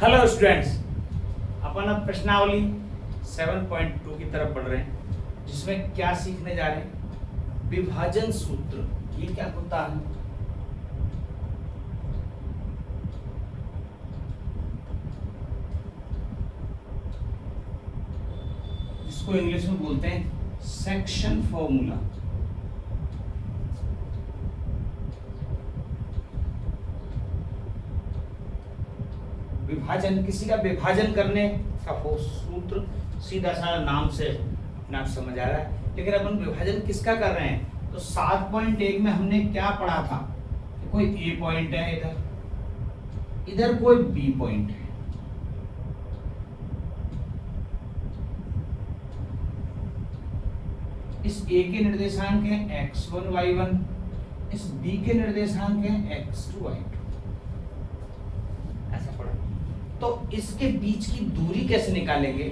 Hello students, अपन अब प्रश्नावली 7.2 की तरफ बढ़ रहे हैं, जिसमें क्या सीखने जा रहे हैं? विभाजन सूत्र। ये क्या होता है? इसको इंग्लिश में बोलते हैं सेक्शन फॉर्मूला। विभाजन, किसी का विभाजन करने का वो सूत्र सीधा सा नाम से अपने आप समझ आ रहा है। लेकिन अपन विभाजन किसका कर रहे हैं? तो 7.1 में हमने क्या पढ़ा था कि कोई ए पॉइंट है, इधर कोई बी पॉइंट है। इस ए के निर्देशांक है x1 y1, इस बी के निर्देशांक है x2 y2। ऐसा पढ़ा। तो इसके बीच की दूरी कैसे निकालेंगे?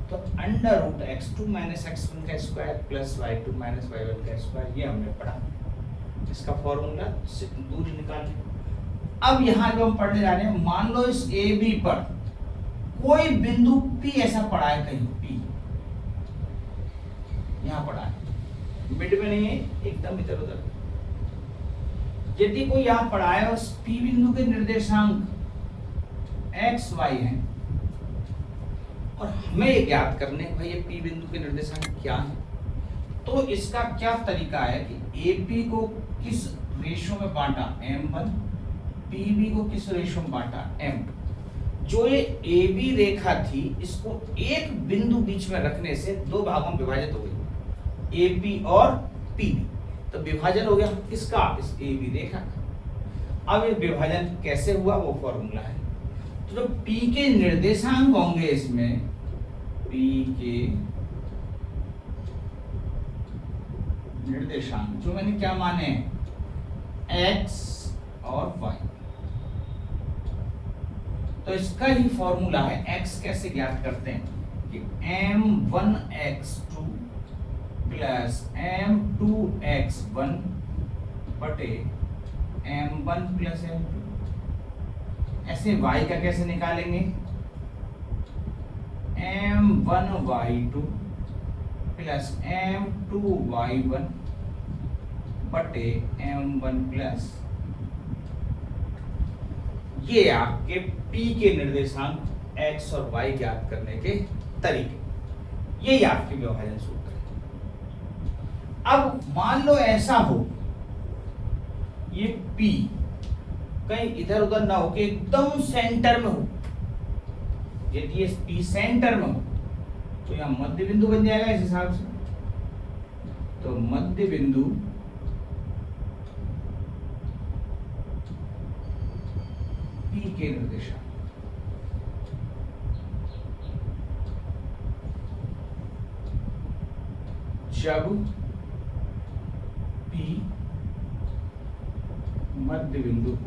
तो under root x2 minus x1 का square plus y2 minus y1 का स्क्वायर, ये हमने पढ़ा। इसका फॉर्मूला दूरी निकालने। अब यहाँ जो हम पढ़ने जा रहे हैं, मान लो इस ए बी पर कोई बिंदु P ऐसा पड़ा है, कहीं P यहाँ पड़ा है, मिड में नहीं है, एकदम इधर उधर। यदि कोई यहाँ पड़ा है और P बिंदु के निर्देशांक एक्स वाई है और हमें ये ज्ञात करने भाई ये P बिंदु के निर्देशांक क्या है, तो इसका क्या तरीका है कि AP को किस रेशो में बांटा m1, PB को किस रेशो में बांटा m2। जो ये AB रेखा थी, इसको एक बिंदु बीच में रखने से दो भागों में विभाजित हो गई, AP और PB। तो विभाजन हो गया किसका? इस AB रेखा का। अब ये विभाजन कैसे हुआ वो फॉर्मूला है। तो जो P के निर्देशांक होंगे, इसमें P के निर्देशांक जो मैंने क्या माने, x और y, तो इसका ही फॉर्मूला है। x कैसे ज्ञात करते हैं कि m1x2 प्लस m2x1 बटे m1 प्लस m2। ऐसे y का कैसे निकालेंगे? m1y2 प्लस m2y1 बटे m1 प्लस, ये आपके P के निर्देशांक x और y ज्ञात करने के तरीके। यही आपके विभाजन सूत्र है। अब मान लो ऐसा हो, ये P कहीं इधर उधर ना हो, कि एकदम सेंटर में हो। यदि ये P सेंटर में हो तो यहाँ मध्य बिंदु बन जाएगा इस हिसाब से। तो मध्य बिंदु P के निर्देशांक, जब P मध्य बिंदु हो,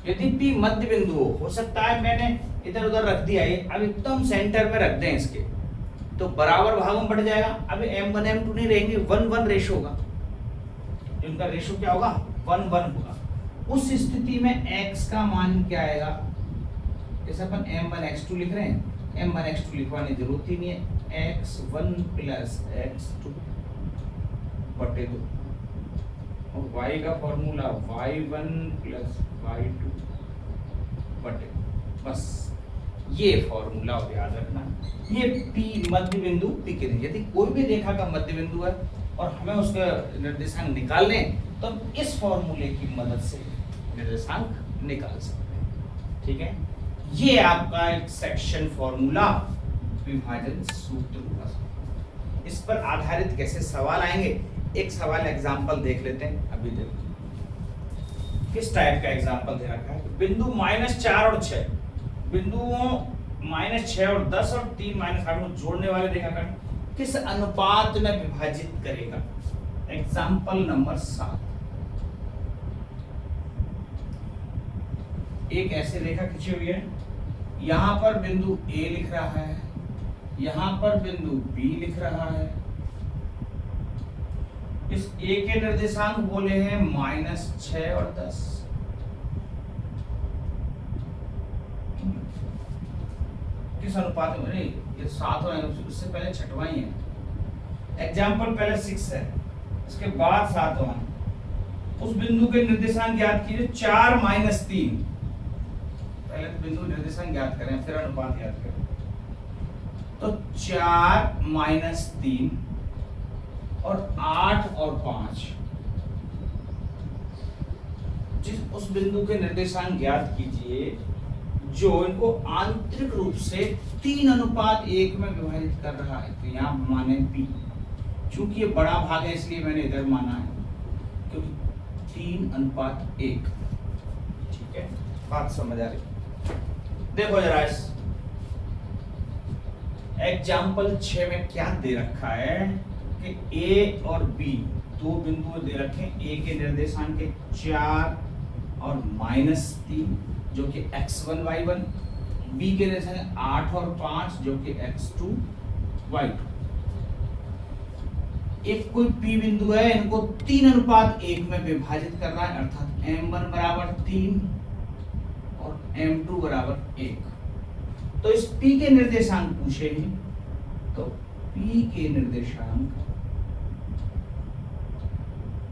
यदि P मध्य बिंदु हो सकता है मैंने इधर उधर रख दिया, ये अब एकदम सेंटर में रख दें इसके, तो बराबर भागों में बढ़ जाएगा। अब m1 m2 नहीं रहेंगे, 1:1 रेशो होगा। इनका रेशो क्या होगा? 1:1 होगा। उस स्थिति में x का मान क्या आएगा? जैसे अपन m1x2 लिख रहे हैं, m1x2 लिखवाने की जरूरत ही नहीं है, x1 प्लस x2 बटे 2, और y का फॉर्मूला y1 प्लस y2 बटे, बस ये फॉर्मूला और याद रखना। ये P मध्य बिंदु P के लिए, यदि कोई भी रेखा का मध्य बिंदु है और हमें उसका निर्देशांक निकालने, तो हम इस फॉर्मूले की मदद से निर्देशांक निकाल सकते हैं। ठीक है, ये आपका एक सेक्शन फॉर्मूला विभाजन सूत्र हुआ। इस पर आधारित कैसे सवाल आएंगे, एक सवाल एग्जांपल देख लेते हैं। अभी देखो किस टाइप का एग्जांपल दे रखा है। बिंदु -4 और 6, बिंदुओं -6 और 10 और 3 -8 को जोड़ने वाले रेखाखंड किस अनुपात में विभाजित करेगा? Example number 7। एक ऐसी रेखा खींची हुई है, यहां पर बिंदु A लिख रहा है, यहां पर बिंदु B लिख रहा है। इस A के निर्देशांक बोले हैं -6 और 10, किस अनुपात में, नहीं ये 7वां है, उससे पहले 6वां ही है। एग्जाम्पल पहले 6 है, इसके बाद 7वां। उस बिंदु के निर्देशांक ज्ञात कीजिए 4 माइनस 3। पहले तो बिंदु निर्देशांक ज्ञात करें फिर अनुपात ज्ञात करें। तो 4 माइनस 3 और 8 और 5, जिस उस बिंदु के निर्देशांक ज्ञात कीजिए जो इनको आंतरिक रूप से 3:1 में विभाजित कर रहा है। तो यहाँ माने P, चूंकि ये बड़ा भाग है इसलिए मैंने इधर माना है, क्योंकि 3:1। ठीक है, बात समझ आ रही? देखो जरा इस एग्जाम्पल 6 में क्या दे रखा है कि A और B दो बिंदु दे रखे हैं। A के निर्देशांक के 4 और -3 जो कि x1 y1, B के निर्देशांक 8 और 5 जो कि x2 y2। एक कोई P बिंदु है, इनको 3:1 में विभाजित करना है, अर्थात m1 बराबर 3 और m2 बराबर 1। तो इस P के निर्देशांक पूछे हैं, तो P के निर्देशांक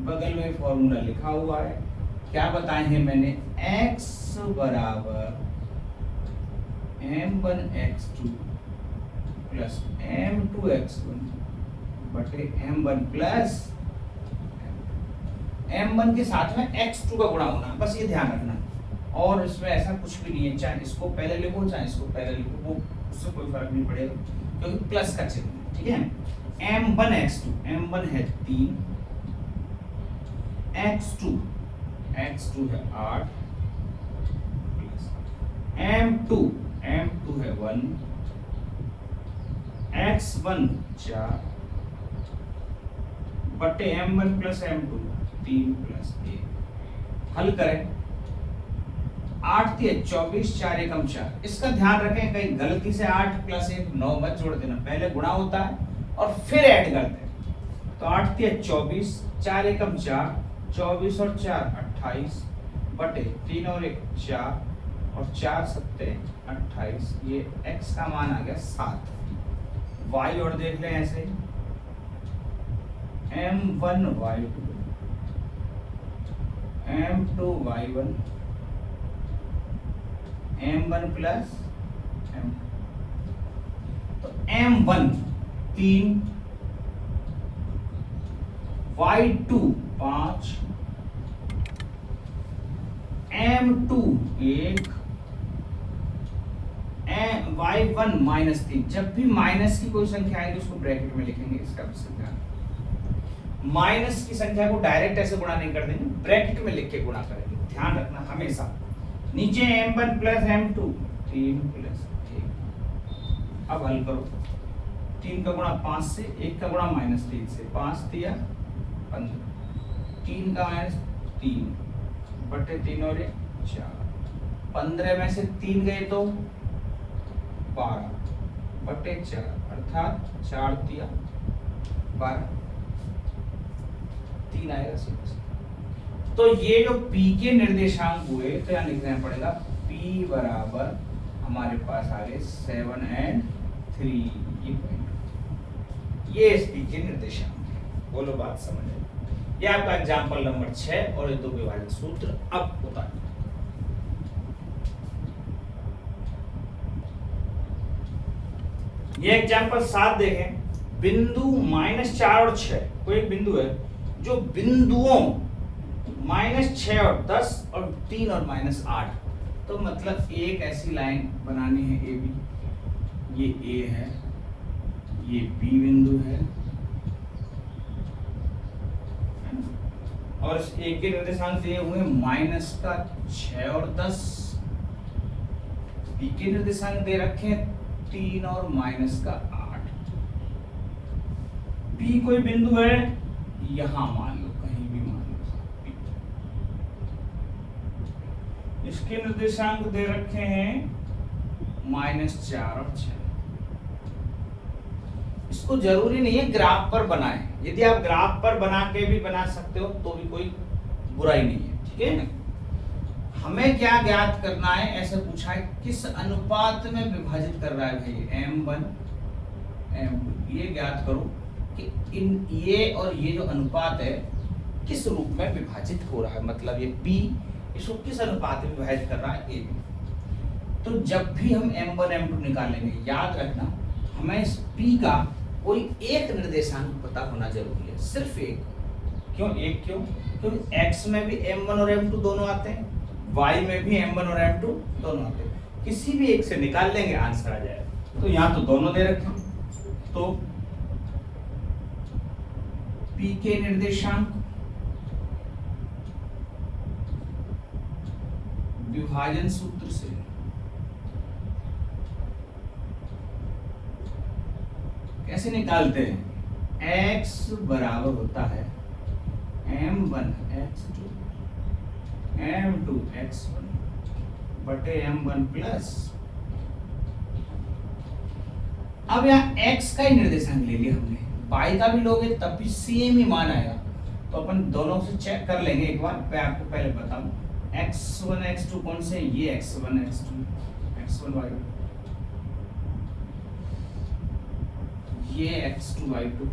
बगल में फॉर्मूला लिखा हुआ है, क्या बताए हैं मैंने, x बराबर m1 x2 plus m2 x1 बटे m1 प्लस m1 के साथ में x2 का गुणा होना, बस ये ध्यान रखना। और इसमें ऐसा कुछ भी नहीं है, चाहे इसको पहले लिखो चाहे इसको पहले लिखो, वो उससे कोई फर्क नहीं पड़ेगा क्योंकि प्लस का चिन्ह है। ठीक है, m1 x2, m1 है 3, x2 है 8, m2 है 1, x1 4 बटे m1 प्लस m2 3 प्लस 1। हल करें, 8 3 24, 4 एकम 4। इसका ध्यान रखें कहीं गलती से 8 प्लस 1 9 मत जोड़ देना, पहले गुणा होता है और फिर ऐड करते हैं। तो 8 3 24, 4 एकम 4, 24 और 4 28 बटे 3 और 1 4 और 4 7 28। ये x का मान आ गया 7। y और देख लें ऐसे, m1 y2 m2 y1 m1 plus m2। तो m1 3, y2 5, m2 1, y1 -3। जब भी माइनस की कोई संख्या आएगी उसको ब्रैकेट में लिखेंगे, इसका भी ध्यान। माइनस की संख्या को डायरेक्ट ऐसे गुणा नहीं कर देंगे, ब्रैकेट में लिख के गुणा करेंगे, ध्यान रखना हमेशा। नीचे m1 प्लस m2 3 प्लस 1। अब हल करो, 3 का गुणा 5 से, 1 का गुणा -3 से, 5 दिया 15, 3 का -3 बटे 3 और 1 4। 15 में से 3 गए तो 12 बटे 4, अर्थात 4 दिया 12, 3 आएगा सीधा। तो ये जो P के निर्देशांक हुए तो यहाँ लिखना पड़ेगा P बराबर हमारे पास आ गए 7 और 3। ये इस P के निर्देशांक है। बोलो बात समझ में? ये आपका एग्जाम्पल नंबर 6 और ये दो विभाजक सूत्र अब होता है। ये एग्जाम्पल 7 देखें, बिंदु -4 और 6। कोई एक बिंदु है जो बिंदुओं -6 और 10 और 3 और -8, तो मतलब एक ऐसी लाइन बनानी है ए बी। ये ए है, ये बी बिंदु है और इस ए के निर्देशांक दिए हुए -6 और 10। बी के निर्देशांक दे रखे हैं 3 और -8। बी कोई बिंदु है, यहां मान लो, कहीं भी मान लो। इसके निर्देशांक दे रखे हैं -4 और 6। इसको जरूरी नहीं है ग्राफ पर बनाएं, यदि आप ग्राफ पर बना के भी बना सकते हो तो भी कोई बुराई नहीं है, ठीक है ना। हमें क्या ज्ञात करना है, ऐसे पूछा है किस अनुपात में विभाजित कर रहा है भाई, M1 M2, ये ज्ञात करो कि इन ये और ये जो अनुपात है किस रूप में विभाजित हो रहा है, मतलब ये P इसको किस अनुपात में विभाजित कर रहा है A में। तो जब भी हम M1 M2 निकालेंगे, याद रखना हमें इस P का कोई एक निर्देशांक पता होना जरूरी है, सिर्फ एक। क्यों एक? क्योंकि X में भी M1 और M2 दोनों आते हैं, Y में भी M1 और M2 दोनों आते हैं, किसी भी एक से निकाल लेंगे आंसर आ जाएगा। तो यहाँ तो दोनों दे रखे हैं, तो P के निर्देशांक विभाजन सूत्र से कैसे निकालते हैं, x बराबर होता है m1 x2 m2 x1 बटे m1 प्लस, अब यहाँ x का ही निर्देशांक ले लिया हमने, y का भी लोगे तब भी सेम ही मान आएगा। तो अपन दोनों से चेक कर लेंगे एक बार, मैं आपको पहले बताऊं x1 x2 कौन से, ये x1 x2 x1 y2, ये x2 y2।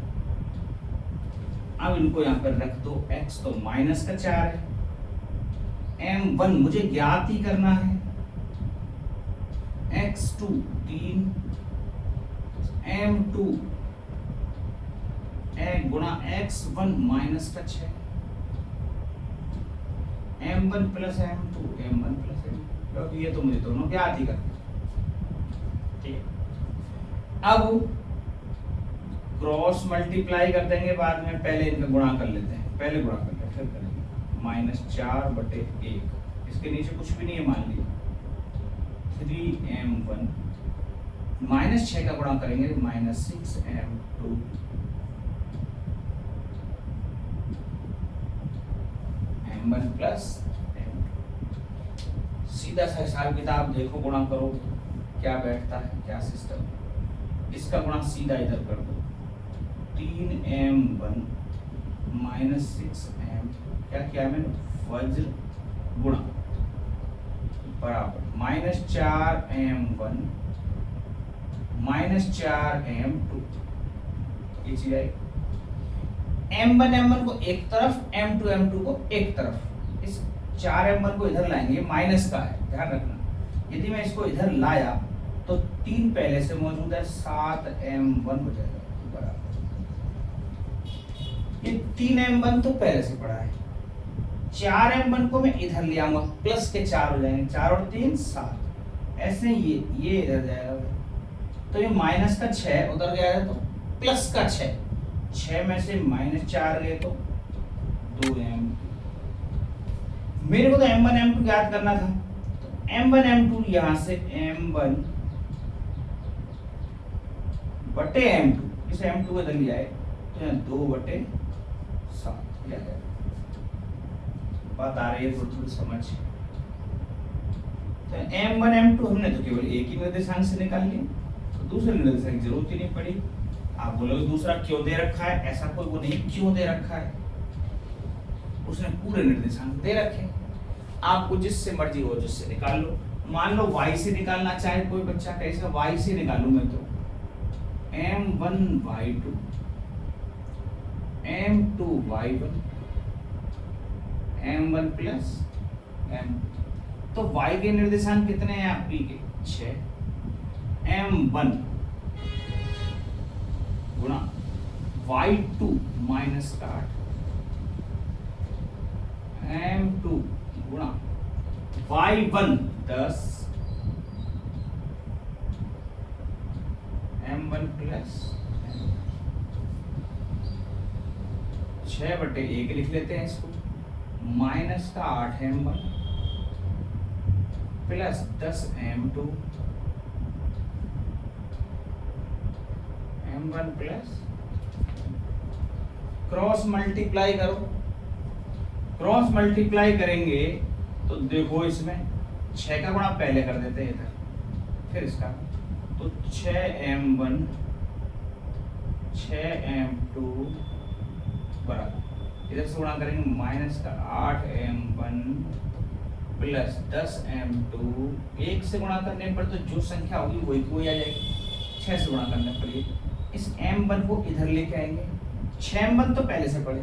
अब इनको यहाँ पर रख दो, x तो माइनस का 4 है, m1 मुझे ज्ञात ही करना है, x2 3, m2 गुणा x1 माइनस का 6, m1 plus m2 m1 plus m2, क्योंकि ये तो मुझे दोनों ज्ञात ही करना है। ठीक है, अब क्रॉस मल्टीप्लाई कर देंगे बाद में, पहले इनका गुणा कर लेते हैं, पहले गुणा कर लेते फिर करेंगे, -4 बटे 1, इसके नीचे कुछ भी नहीं है मान लिया, 3m1 -6 का गुणा करेंगे -6m2 m1 प्लस m2। सीधा सा हिसाब किताब देखो, गुणा करो क्या बैठता है, क्या सिस्टम। इसका गुणा सीधा इधर कर दो, 3m1 -6m, क्या किया मैंने, वज्र गुणा बराबर -4m1 -4m2, ये चीज आई। m1 m1 को एक तरफ, m2 m2 को एक तरफ, इस 4m1 को इधर लाएंगे, माइनस का है ध्यान रखना, यदि मैं इसको इधर लाया तो 3 पहले से मौजूद है, 7m1 हो जाएगा बराबर, ये 3m1 तो पहले से पड़ा है, 4m1 को मैं इधर ले आऊंगा, प्लस के 4 हो जाएंगे, 4 और 3 7, ऐसे ये इधर जाएगा, तो ये माइनस का 6 उधर गया है तो प्लस का 6 में से -4 गए तो 2m, मेरे को तो m1 m2 याद करना था, तो m1 m2 यहां से m1 बटे m2, इसे m2 इधर लिया है तो यहाँ 2 बटे 7 लिया जाएगा। बात आ रही है थोड़ी समझ, तो m1 m2 हमने तो केवल एक ही निर्देशांक से निकाल लिया, तो दूसरे निर्देशांक की जरूरत ही नहीं पड़ी। आप बोलोगे दूसरा क्यों दे रखा है, ऐसा कोई वो नहीं क्यों दे रखा है, उसने पूरे निर्देशांक दे रखे, आपको जिससे मर्जी हो जिससे निकाल लो। मान लो y से निकालना चाहे कोई बच्चा, कैसा y से निकालूं मैं, तो m1 y2 m2 y1 m1 plus m, तो y के निर्देशांक कितने हैं आप p के 6, m1 गुणा y2 माइनस का 8, m2 गुणा y1 10, m1 प्लस 6 बटे 1 लिख लेते हैं इसको, माइनस का 8 m1 plus 10 m2 m1 plus, cross multiply करो, क्रॉस मल्टीप्लाई करेंगे तो देखो इसमें 6 का गुणा पहले कर देते हैं इधर, फिर इसका, तो 6m1 6m2 बराबर, इधर से गुणा करेंगे माइनस का 8m1 प्लस 10m2, 1 से गुणा करने पर तो जो संख्या होगी वही कोई आ जाएगी, 6 से गुणा करने पर ये इस m1 को इधर लेके आएंगे। 6m1 तो पहले से पढ़े,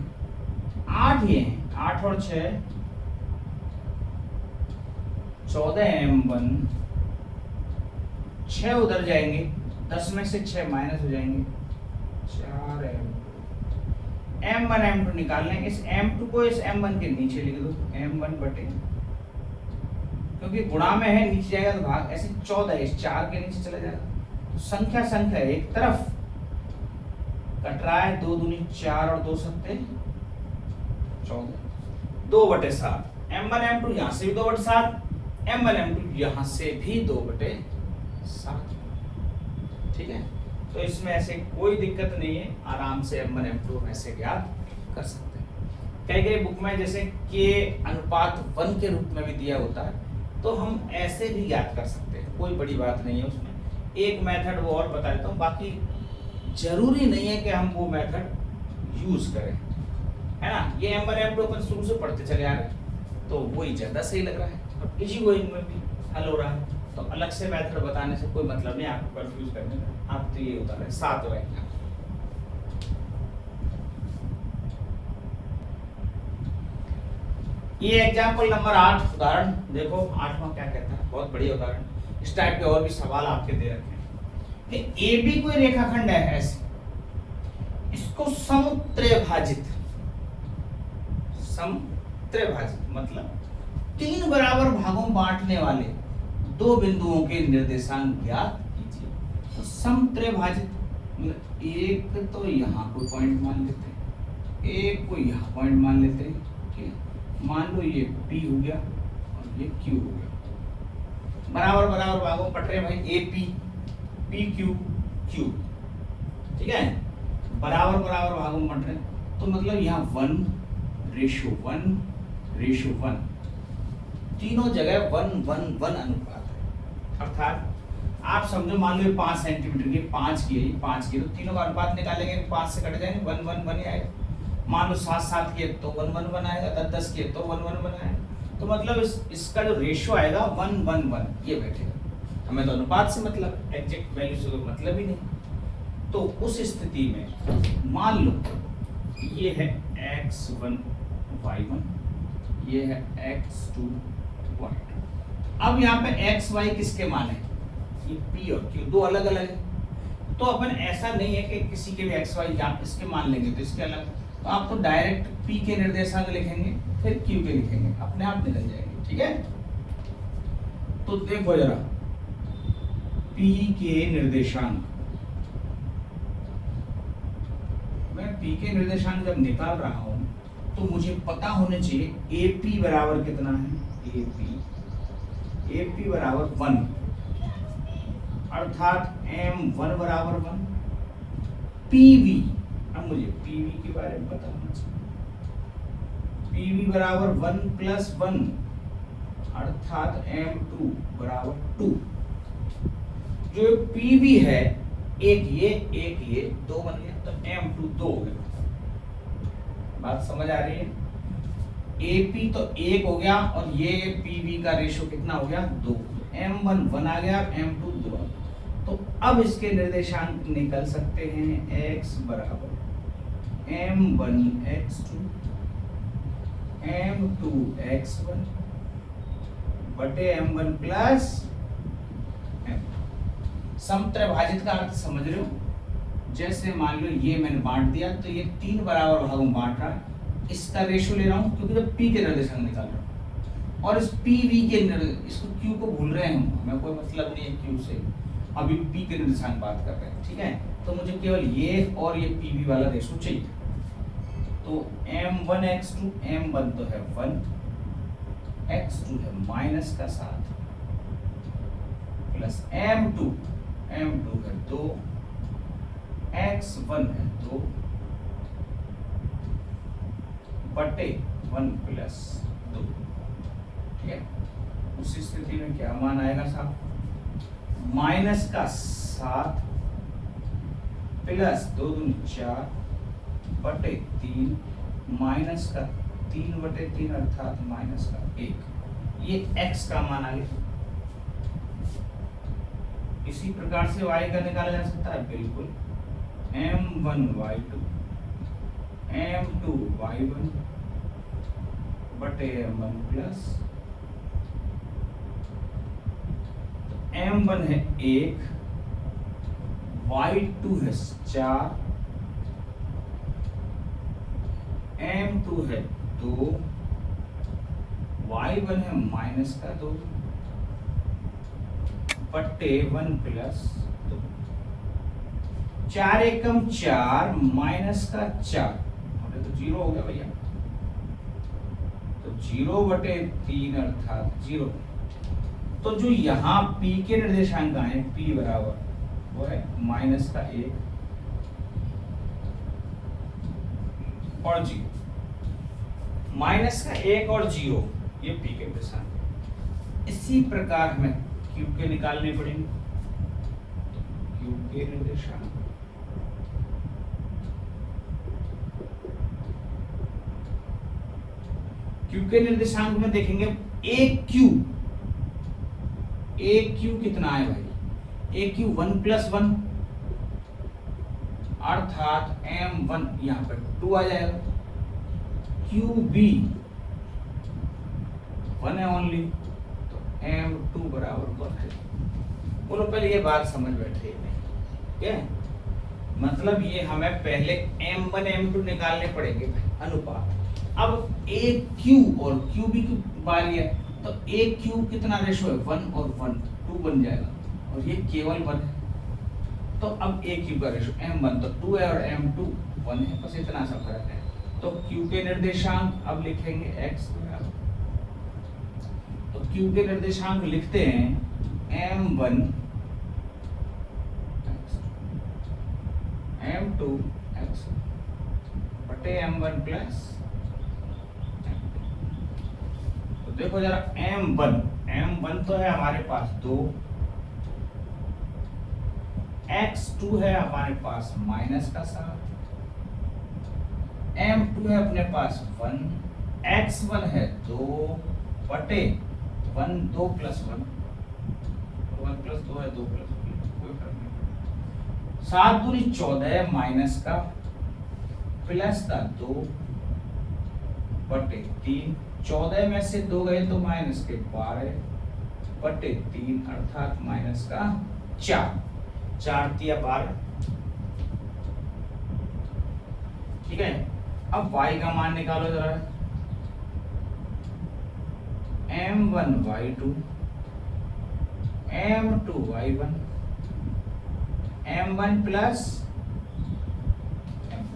8 ये हैं, 8 और 6 14m1, 6 उधर जाएंगे, 10 में से 6 माइनस हो जाएंगे, 4m2, m1 m2 निकालने, इस m2 को इस m1 के नीचे लिख दो, m1 बटे, क्योंकि गुणा में है नीचे जाएगा तो भाग, ऐसे 14 इस 4 के नीचे चला जाएगा, तो संख्या एक तरफ कट रहा है, 2 दूनी 4 और 2 सत्ते 14, 2/7, m1 m2 यहाँ से भी 2/7, m1 m2 यहाँ से भी 2/7, ठीक है। तो इसमें ऐसे कोई दिक्कत नहीं है, आराम से m1 m2 ऐसे ज्ञात कर सकते हैं। कई बुक में जैसे k अनुपात 1 के रूप में भी दिया होता है, तो हम ऐसे भी ज्ञात कर सकते हैं, कोई बड़ी बात नहीं है उसमें। एक मेथड वो और बता देता हूँ, बाकी जरूरी नहीं है कि हम वो मेथड यूज करें, है ना। ये m1 m2 अपन शुरू से पढ़ते चले आ रहे, तो वही ज्यादा सही लग रहा है, और इजी गोइंग में भी हल हो रहा है, तो अलग से मेथड बताने से कोई मतलब नहीं आपको कंफ्यूज करने में। आप तो ये होता है 7 रहेगा। ये एग्जाम्पल नंबर 8 उदाहरण देखो, 8वां क्या कहता है, बहुत बढ़िया उदाहरण। इस टाइप के और भी सवाल आपके दे रखे हैं कि ए बी कोई रेखाखंड है ऐसे, इसको समत्रिभाजित मतलब 3 बराबर भागों में बांटने वाले 2 बिंदुओं के निर्देशांक ज्ञात कीजिए। तो समत्रिभाजित मतलब एक तो यहाँ कोई पॉइंट मान लेते हैं, एक को यहाँ पॉइंट मान लेते हैं, ठीक है। मान लो ये P हो गया और ये Q हो गया, बराबर बराबर भागों में पट रहे भाई, AP PQ Q, ठीक है, बराबर बराबर भागों में पट रहे, तो मतलब यहाँ 1:1:1, तीनों जगह 1:1:1 अनुपात है। अर्थात आप समझो, मान लो 5 सेंटीमीटर की 5 की है, 5 की, तो तीनों का अनुपात निकालेंगे, 5 से कट जाएंगे, 1:1:1 आएगा। मान लो 7:7 की है तो 1:1:1 आएगा, 10:10 की है तो 1:1:1 आएगा। तो मतलब इसका जो रेशियो आएगा 1:1:1 ये बैठेगा। हमें तो अनुपात से मतलब, एग्जैक्ट वैल्यू से कोई मतलब ही नहीं। तो उस स्थिति में मान लो ये है x1 y1, ये है x2 y2। अब यहाँ पे x y किसके मान है, ये p और q दो अलग अलग है। तो अपन ऐसा नहीं है कि किसी के भी x y यहाँ इसके मान लेंगे तो इसके अलग, तो आप तो डायरेक्ट p के निर्देशांक लिखेंगे, फिर q के लिखेंगे, अपने आप निकल जाएंगे, ठीक है। तो देखो जरा, p के निर्देशांक, मैं p के निर्देशांक जब निकाल रहा हूं तो मुझे पता होने चाहिए AP बराबर कितना है, AP बराबर 1, अर्थात M1 बराबर 1, PV, अब मुझे PV के बारे में पता होना चाहिए, PV बराबर 1+1, अर्थात M2 बराबर 2। जो PV है, एक ये 2 बन गया, तो M2 2 हो गया। बात समझ आ रही है। AP तो 1 हो गया और ये PV का रेशियो कितना हो गया, 2, M1 1 आ गया, M2 2 आ गया। तो अब इसके निर्देशांक निकल सकते हैं, x बराबर M1 x2 M2 x1 बटे M1 प्लस समत्रिभाजित का अर्थ समझ रहे हो। जैसे मान लो ये मैंने बांट दिया, तो ये 3 बराबर भागों में बांट रहा है, इसका रेशियो ले रहा हूं क्योंकि जब P के निर्देशांक निकाल रहा हूं, और इस PV के इसको Q को भूल रहे हैं हम, हमें कोई मतलब नहीं है Q से, अभी P के निर्देशांक बात कर रहे हैं, ठीक है। तो मुझे केवल ये और ये PV वाला रेशियो चाहिए। तो M1 x2, M1 तो है 1, x2 है माइनस का 7, प्लस M2 है 2, x1 है 2 बटे 1 प्लस 2, ठीक है। उस स्थिति में क्या मान आएगा साहब, माइनस का 7 प्लस 2 दूनी 4 बटे 3, माइनस का 3 बटे 3 अर्थात माइनस का 1। ये x का मान आ गया। इसी प्रकार से y का निकाला जा सकता है, बिल्कुल m1 y2 m2 y1 बटे m1 प्लस m1 है 1, y2 है 4, m2 है 2, y1 है माइनस का 2 बटे 1 प्लस 2। 4 एकम 4 माइनस का 4 तो 0 हो गया भैया, तो 0 बटे 3 अर्थात 0। तो जो यहाँ p के निर्देशांक आए p बराबर वो है माइनस का 1 और 0, माइनस का 1 और 0 ये p के निर्देशांक। इसी प्रकार हमें q के निकालने पड़ेंगे। q के निर्देशांक q के निर्देशांक में देखेंगे AQ कितना है भाई, AQ 1 प्लस 1 अर्थात M1 यहाँ पर 2 आ जाएगा, QB 1 है ओनली, तो M2 बराबर 1 है। बोलो पहले ये बात समझ बैठे क्या है? मतलब ये हमें पहले M1 M2 निकालने पड़ेंगे भाई अनुपात। अब AQ और QB की बारी है, तो AQ कितना रेशो है 1 और 1 2 बन जाएगा, और ये केवल 1 है। तो अब AQ का रेशो M1 तो 2 है और M2 1 है, बस इतना सा फर्क है। तो Q के निर्देशांक अब लिखेंगे x बराबर, तो Q के निर्देशांक लिखते हैं M1 M2 x बटे M1 प्लस। तो देखो जरा M1 तो है हमारे पास 2, x2 है हमारे पास माइनस का 7, M2 है अपने पास 1, x1 है 2 बटे 1 2 प्लस 1 प्लस 2 है 2 प्लस 1 कोई फर्क नहीं। 7 दूनी 14 है माइनस का प्लस का 2 बटे 3, 14 में से 2 गए तो माइनस के 12 बटे 3 अर्थात माइनस का 4, 4 तिया 12। ठीक है, अब y का मान निकालो जरा। M1 y2 M2 y1 M1 plus M2।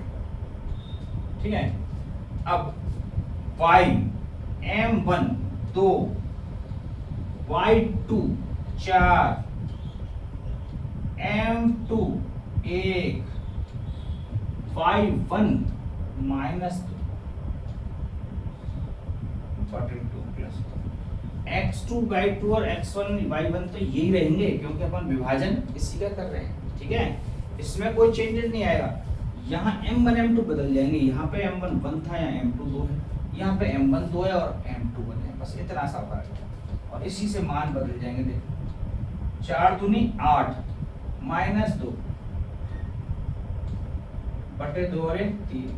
ठीक है, अब y M1 2 y2 4 M2 1 y1 minus 2 बटे 2 प्लस x2 y2 और x1 y1 तो यही रहेंगे, क्योंकि अपन विभाजन इसी का कर रहे हैं। ठीक है, इसमें कोई चेंजेस नहीं आएगा। यहाँ M1 M2 बदल जाएंगे, यहाँ पे M1 1 था, यहाँ M2 2 है, यहाँ पे M1 2 है और M2 1 है, बस इतना सा फर्क है। और इसी से मान बदल जाएंगे। देखो 4 दूनी 8 माइनस 2 बटे 2 और 3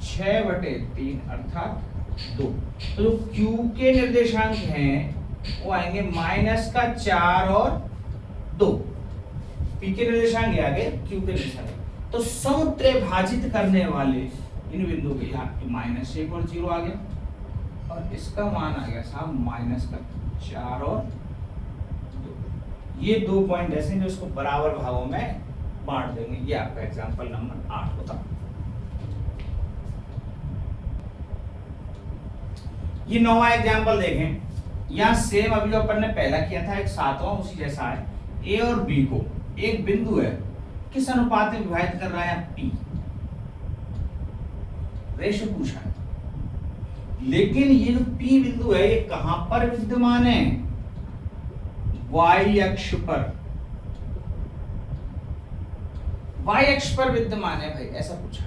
6 बटे 3 अर्थात 2। तो जो Q के निर्देशांक हैं वो आएंगे माइनस का 4 और 2। P के निर्देशांक आ गए, Q के निर्देशांक। तो समत्रिभाजित करने वाले इन बिंदुओं के यहाँ माइनस 1 और 0 आ गया, और इसका मान आ गया साहब माइनस का 4 और 2। ये 2 पॉइंट ऐसे हैं जो इसको बराबर भागों में बांट देंगे। ये आपका एग्जांपल नंबर 8 होता। ये 9वां एग्जांपल देखें। यहाँ सेम अभी जो अपन ने पहला किया था, एक 7वां उसी जैसा है। ए और बी को एक बिंदु है, किस अनुपात में विभाजित कर रहा है पी, रेशो पूछा है। लेकिन ये जो पी बिंदु है ये कहां पर विद्यमान है, वाई अक्ष पर। वाई अक्ष पर विद्यमान है भाई, ऐसा पूछा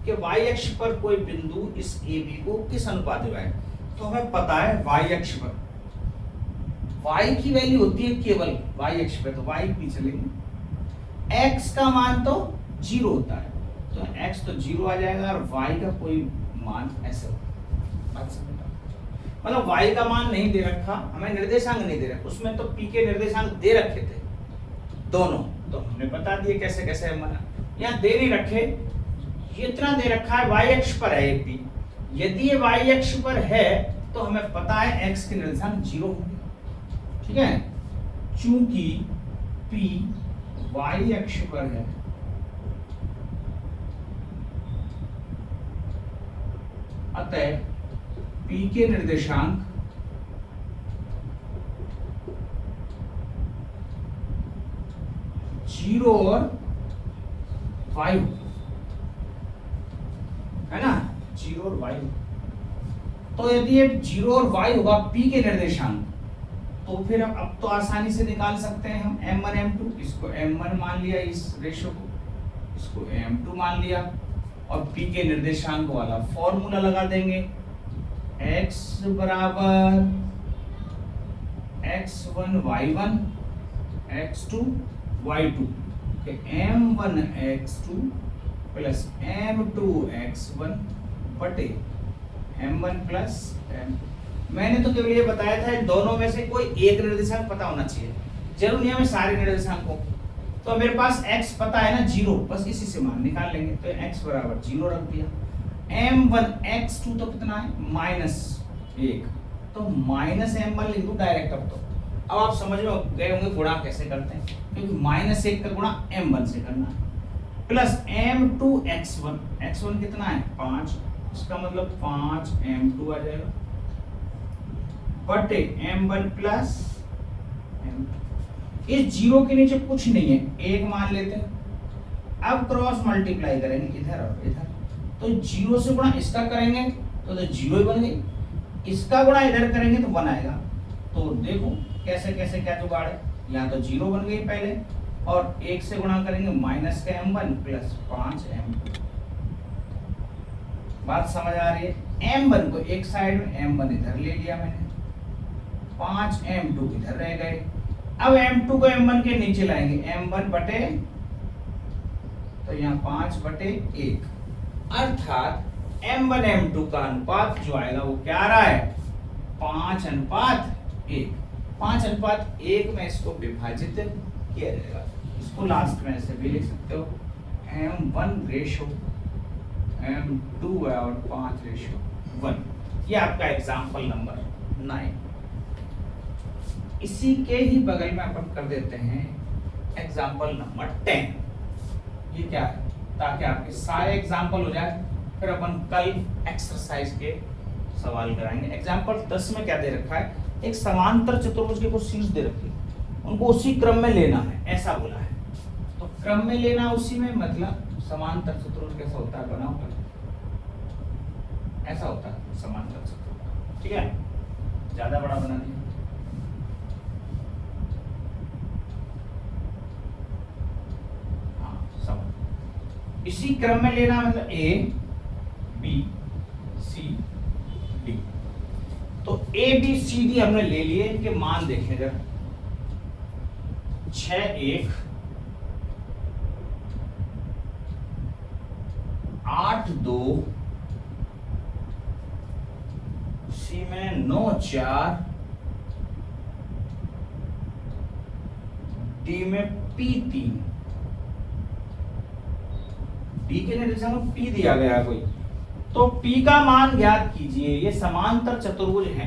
कि वाई अक्ष पर कोई बिंदु इस ए बी को किस अनुपात में है। तो हमें पता है वाई अक्ष पर y की वैल्यू होती है केवल y अक्ष पे, तो y पे चलेंगे। x का मान तो 0 होता है, तो x तो 0 आ जाएगा और y का कोई मान ऐसे होगा। बात समझ रहे हो? मतलब y का मान नहीं दे रखा, हमें निर्देशांक नहीं दे रखा, उसमें तो p के निर्देशांक दे रखे थे दोनों, तो हमने बता दिए कैसे कैसे हमारा। यहाँ दे नहीं रखे, ये इतना दे रखा है y अक्ष पर है ये p, यदि ये y अक्ष पर है तो हमें पता है x के निर्देशांक 0 होंगे, ठीक है। चूंकि p y अक्ष पर है, अतः p के निर्देशांक जीरो और y है ना, 0 और y। तो यदि ये 0 और y होगा p के निर्देशांक, तो फिर अब तो आसानी से निकाल सकते हैं हम m1 m2, इसको m1 मान लिया इस रेशो को, इसको m2 मान लिया, और p के निर्देशांक वाला फॉर्मूला लगा देंगे, x बराबर x1 y1 x2 y2, m1 x2 plus m2 x1 बटे m1 प्लस m। मैंने तो केवल ये बताया था दोनों में से कोई एक निर्देशांक पता होना चाहिए, जरूर नहीं हमें सारे निर्देशांकों। तो मेरे पास x पता है ना 0, बस इसी से मान निकाल लेंगे, तो x बराबर 0 रख दिया। m1 x2 तो कितना है -1, तो -m1 लिख दूं डायरेक्ट। अब आप समझ में गए होंगे गुणा कैसे करते हैं, क्योंकि -1 का गुणा m1 से करना है, प्लस m2 x1, x1 कितना है 5, इसका मतलब 5 m2 आ जाएगा बटे m1 प्लस m2। इस 0 के नीचे कुछ नहीं है, 1 मान लेते हैं। अब क्रॉस मल्टीप्लाई करेंगे इधर और इधर, तो 0 से गुणा इसका करेंगे तो 0 ही बन गई, इसका गुणा इधर करेंगे तो 1 आएगा। तो देखो कैसे कैसे क्या जुगाड़ है, यहाँ तो 0 बन गई पहले, और 1 से गुणा करेंगे माइनस का m1 प्लस 5 m2। बात समझ आ रही है। m1 को एक साइड में, m1 इधर ले लिया मैंने, 5 m2 इधर रह गए। अब m2 को m1 के नीचे लाएंगे, m1 बटे, तो यहाँ 5 बटे 1, अर्थात m1 m2 का अनुपात जो आएगा वो क्या आ रहा है 5:1। 5:1 में इसको विभाजित किया जाएगा, इसको लास्ट में ऐसे भी लिख सकते हो m1 रेशो m2 और 5:1। ये आपका एग्जाम्पल नंबर 9। इसी के ही बगल में अपन कर देते हैं एग्जाम्पल नंबर 10। ये क्या है, ताकि आपके सारे एग्जाम्पल हो जाए, फिर अपन कल एक्सरसाइज के सवाल कराएंगे। एग्जाम्पल 10 में क्या दे रखा है, एक समांतर चतुर्भुज के कुछ शीर्ष दे रखी है, उनको उसी क्रम में लेना है, ऐसा बोला है। तो क्रम में लेना उसी में, मतलब समांतर चतुर्भुज कैसा होता है, बनाओ ऐसा होता है समांतर चतुर्भुज, ठीक है। ज्यादा बड़ा बना दिया, इसी क्रम में लेना, मतलब A B C D। तो A B C D हमने ले लिए, इनके मान देखें जरा, 6 1 8 2, C में 9 4, D में P 3। P के निर्देशांक में P दिया गया कोई, तो P का मान ज्ञात कीजिए। ये समांतर चतुर्भुज है,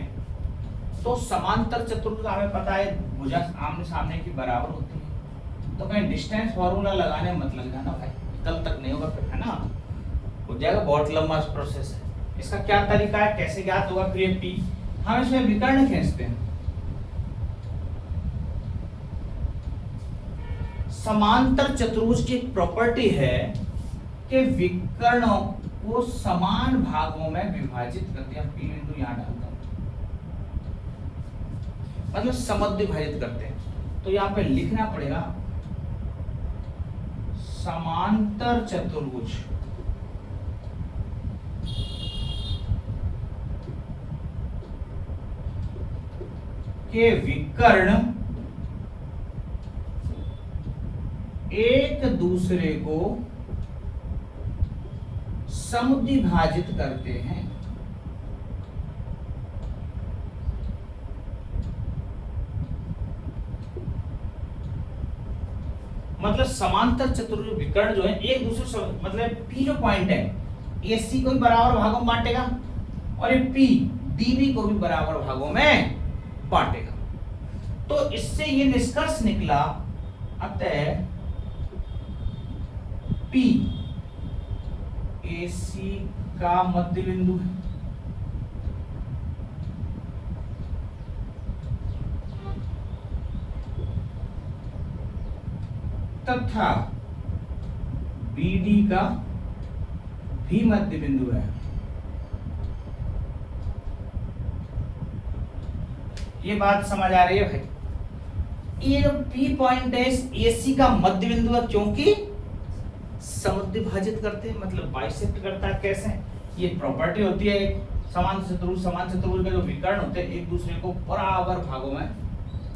तो समांतर चतुर्भुज हमें पता है भुजा आमने सामने की बराबर होती है, तो कहीं डिस्टेंस फॉर्मूला लगाने मत लग जाना भाई, कल तक नहीं होगा फिर, है ना, हो जाएगा, बहुत लंबा प्रोसेस है। इसका क्या तरीका है, कैसे ज्ञात होगा, फिर ये P हम इसमें विकर्ण खींचते हैं। समांतर चतुर्भुज की एक प्रॉपर्टी है कि विकर्णों को समान भागों में विभाजित करते हैं। P बिंदु यहाँ डालता हूं, मतलब समद्विभाजित करते हैं। तो यहाँ पे लिखना पड़ेगा समांतर चतुर्भुज के विकर्ण एक दूसरे को समद्विभाजित करते हैं। मतलब समांतर चतुर्भुज विकर्ण जो है एक दूसरे से, मतलब पी जो पॉइंट है एसी को भी बराबर भागों में बांटेगा और ये पी डीबी को भी बराबर भागों में बांटेगा। तो इससे ये निष्कर्ष निकला, अतः पी एसी का मध्य बिंदु है। तथा बीडी का भी मध्य बिंदु है। ये बात समझ आ रही है भाई? ये जो पी पॉइंट है एसी का मध्य बिंदु है, क्योंकि समद्विभाजित करते हैं, मतलब बाइसेक्ट करता है। कैसे? ये प्रॉपर्टी होती है समान चतुर्भुज का जो विकर्ण होते हैं एक दूसरे को बराबर भागों में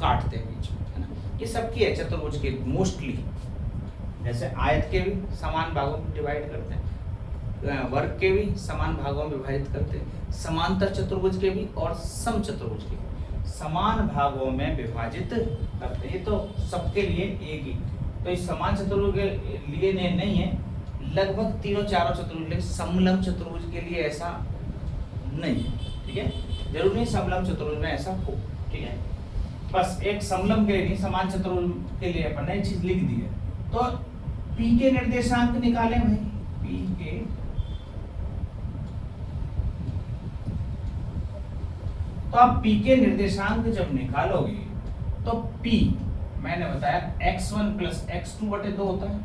काटते हैं बीच में, है ना। ये सबकी है चतुर्भुज के मोस्टली, जैसे आयत के भी समान भागों में डिवाइड करते हैं, वर्ग के भी समान भागों में विभाजित करते हैं, समांतर चतुर्भुज के भी और समचतुर्भुज के भी समान भागों में विभाजित करते हैं। ये तो सबके लिए एक ही। तो इस समान चतुर्भुज के लिए नहीं है, लगभग तीनों चारों चतुर्भुज, समलंब चतुर्भुज के लिए ऐसा नहीं है, ठीक है। जरूरी नहीं समलंब चतुर्भुज में ऐसा हो, ठीक है। बस एक समलंब के लिए नहीं, समान चतुर्भुज के लिए अपन ने चीज लिख दी है। तो पी के निर्देशांक निकाले भाई, पी के तो आप पी के निर्देशांक जब निकालोगे तो पी मैंने बताया x1 प्लस x2 बटे 2 होता है,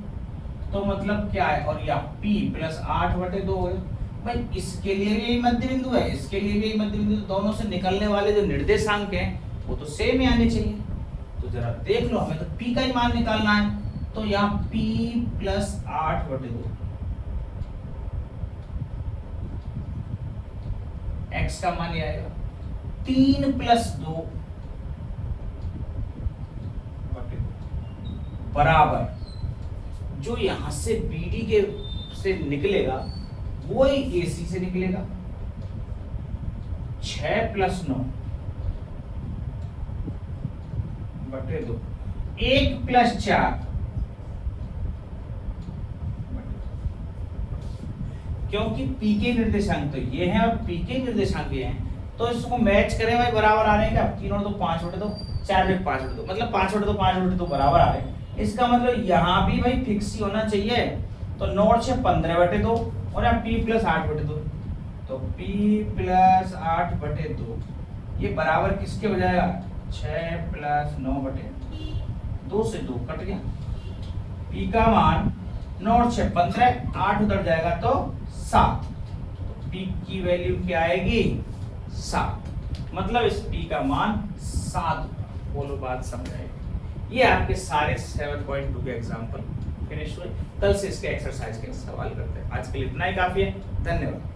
तो मतलब क्या है, और या p प्लस 8 बटे 2 है भाई। इसके लिए भी यही मध्य बिंदु है, इसके लिए भी यही मध्य बिंदु, दोनों से निकलने वाले जो निर्देशांक हैं वो तो सेम ही आने चाहिए। तो जरा देख लो, हमें तो p का ही मान निकालना है, तो यहाँ p प्लस 8 बटे 2, x का मान ये आएगा 3 प्लस 2 बराबर जो यहां से बीडी के से निकलेगा वो ही एसी से निकलेगा 6 प्लस 9 बटे 2, 1 प्लस 4, क्योंकि पी के निर्देशांक तो ये हैं और पी के निर्देशांक ये हैं, तो इसको मैच करें भाई, बराबर आ रहे हैं क्या? 3 और 2 5 बटे 2, 4 बटे 5 बटे 2, मतलब 5 बटे 2 5 बटे 2 बराबर आ रहे हैं। इसका मतलब यहाँ भी भाई फिक्स ही होना चाहिए, तो 9 और 6 15 बटे 2 और यहाँ p प्लस 8 बटे 2, तो p प्लस 8 बटे 2 ये बराबर किसके हो जाएगा? 6 प्लस 9 बटे 2 से 2 कट गया, p का मान 9 और 6 15, 8 उधर जाएगा तो 7, तो p की वैल्यू क्या आएगी? 7, मतलब इस p का मान 7। बोलो बात समझाएगी? ये आपके सारे 7.2 के एग्जाम्पल फिनिश हुए। कल से इसके एक्सरसाइज के सवाल करते हैं। आज के लिए इतना ही काफी है। धन्यवाद।